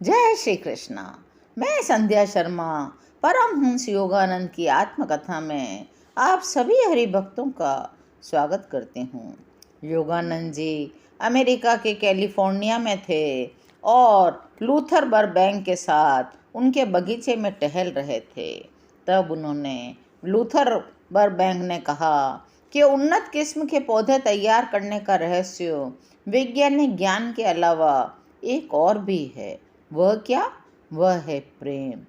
जय श्री कृष्णा। मैं संध्या शर्मा परमहंस योगानंद की आत्मकथा में आप सभी हरि भक्तों का स्वागत करती हूँ। योगानंद जी अमेरिका के कैलिफोर्निया में थे और लूथर बरबैंक के साथ उनके बगीचे में टहल रहे थे। तब उन्होंने लूथर बरबैंक ने कहा कि उन्नत किस्म के पौधे तैयार करने का रहस्य वैज्ञानिक ज्ञान के अलावा एक और भी है। वह क्या? वह है प्रेम।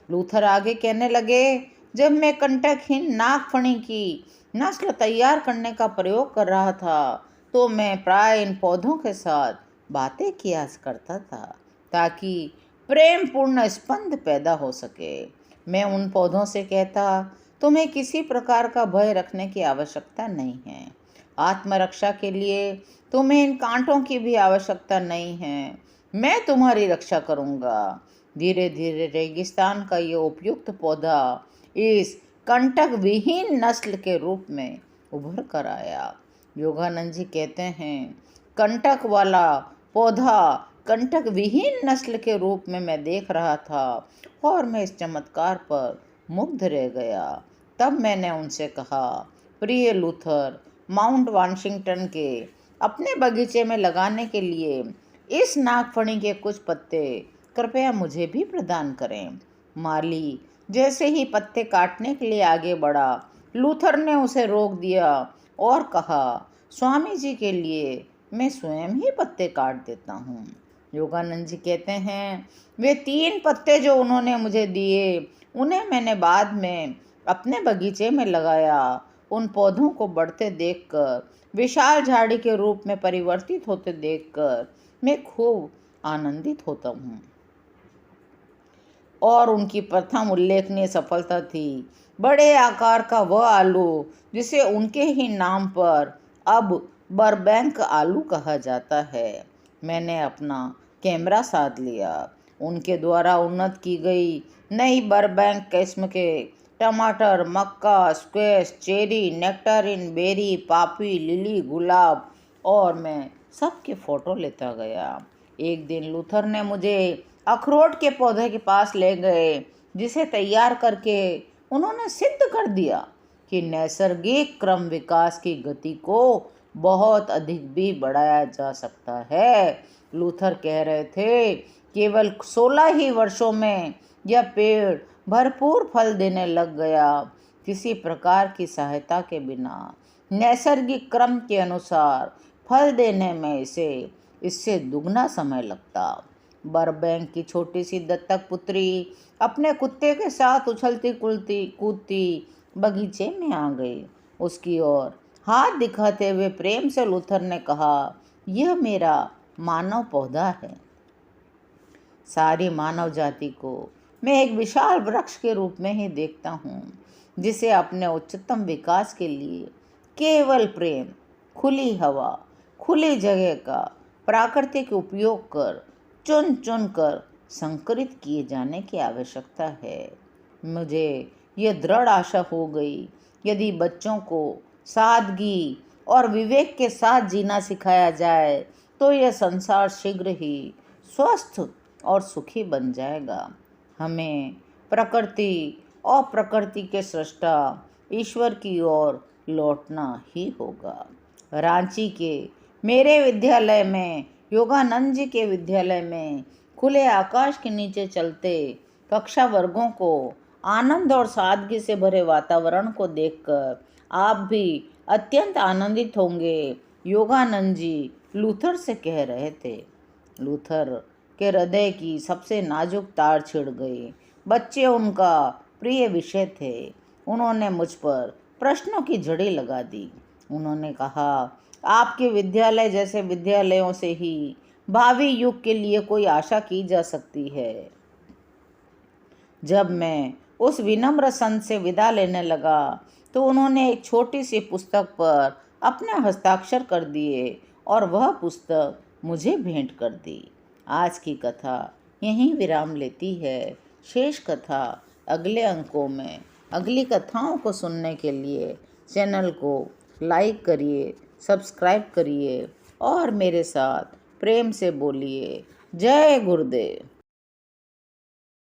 लूथर आगे कहने लगे, जब मैं कंटकहीन नागफणी की नस्ल तैयार करने का प्रयोग कर रहा था तो मैं प्राय इन पौधों के साथ बातें किया करता था ताकि प्रेम पूर्ण स्पंद पैदा हो सके। मैं उन पौधों से कहता, तुम्हें किसी प्रकार का भय रखने की आवश्यकता नहीं है। आत्मरक्षा के लिए तुम्हें इन कांटों की भी आवश्यकता नहीं है। मैं तुम्हारी रक्षा करूंगा। धीरे धीरे रेगिस्तान का ये उपयुक्त पौधा इस कंटक विहीन नस्ल के रूप में उभर कर आया। योगानंद जी कहते हैं, कंटक वाला पौधा कंटक विहीन नस्ल के रूप में मैं देख रहा था और मैं इस चमत्कार पर मुग्ध रह गया। तब मैंने उनसे कहा, प्रिय लूथर, माउंट वाशिंगटन के अपने बगीचे में लगाने के लिए इस नागफणी के कुछ पत्ते कृपया मुझे भी प्रदान करें। माली जैसे ही पत्ते काटने के लिए आगे बढ़ा, लूथर ने उसे रोक दिया और कहा, स्वामी जी के लिए मैं स्वयं ही पत्ते काट देता हूँ। योगानंद जी कहते हैं, वे 3 पत्ते जो उन्होंने मुझे दिए उन्हें मैंने बाद में अपने बगीचे में लगाया। उन पौधों को बढ़ते देखकर, विशाल झाड़ी के रूप में परिवर्तित होते देखकर मैं खूब आनंदित होता हूँ। और उनकी प्रथम उल्लेखनीय सफलता थी बड़े आकार का वह आलू जिसे उनके ही नाम पर अब बरबैंक आलू कहा जाता है। मैंने अपना कैमरा साथ लिया। उनके द्वारा उन्नत की गई नई बरबैंक किस्म के टमाटर, मक्का, स्क्वैश, चेरी, नेक्टारिन, बेरी, पापी, लिली, गुलाब और मैं सबके फ़ोटो लेता गया। एक दिन लूथर ने मुझे अखरोट के पौधे के पास ले गए, जिसे तैयार करके उन्होंने सिद्ध कर दिया कि नैसर्गिक क्रम विकास की गति को बहुत अधिक भी बढ़ाया जा सकता है। लूथर कह रहे थे, केवल 16 ही वर्षों में यह पेड़ भरपूर फल देने लग गया। किसी प्रकार की सहायता के बिना नैसर्गिक क्रम के अनुसार फल देने में इससे दुगना समय लगता। बरबैंक की छोटी सी दत्तक पुत्री अपने कुत्ते के साथ उछलती कूदती बगीचे में आ गई। उसकी ओर हाथ दिखाते हुए प्रेम से लूथर ने कहा, यह मेरा मानव पौधा है। सारी मानव जाति को मैं एक विशाल वृक्ष के रूप में ही देखता हूँ, जिसे अपने उच्चतम विकास के लिए केवल प्रेम, खुली हवा, खुली जगह का प्राकृतिक उपयोग कर चुन चुन कर संकरित किए जाने की आवश्यकता है। मुझे यह दृढ़ आशा हो गई, यदि बच्चों को सादगी और विवेक के साथ जीना सिखाया जाए तो यह संसार शीघ्र ही स्वस्थ और सुखी बन जाएगा। हमें प्रकृति और प्रकृति के सृष्टा ईश्वर की ओर लौटना ही होगा। रांची के मेरे विद्यालय में, योगानंद जी के विद्यालय में खुले आकाश के नीचे चलते कक्षा वर्गों को आनंद और सादगी से भरे वातावरण को देखकर आप भी अत्यंत आनंदित होंगे। योगानंद जी लूथर से कह रहे थे। लूथर के हृदय की सबसे नाजुक तार छिड़ गई। बच्चे उनका प्रिय विषय थे। उन्होंने मुझ पर प्रश्नों की झड़ी लगा दी। उन्होंने कहा, आपके विद्यालय जैसे विद्यालयों से ही भावी युग के लिए कोई आशा की जा सकती है। जब मैं उस विनम्र संत से विदा लेने लगा तो उन्होंने एक छोटी सी पुस्तक पर अपने हस्ताक्षर कर दिए और वह पुस्तक मुझे भेंट कर दी। आज की कथा यहीं विराम लेती है। शेष कथा अगले अंकों में। अगली कथाओं को सुनने के लिए चैनल को लाइक करिए, सब्सक्राइब करिए और मेरे साथ प्रेम से बोलिए, जय गुरुदेव।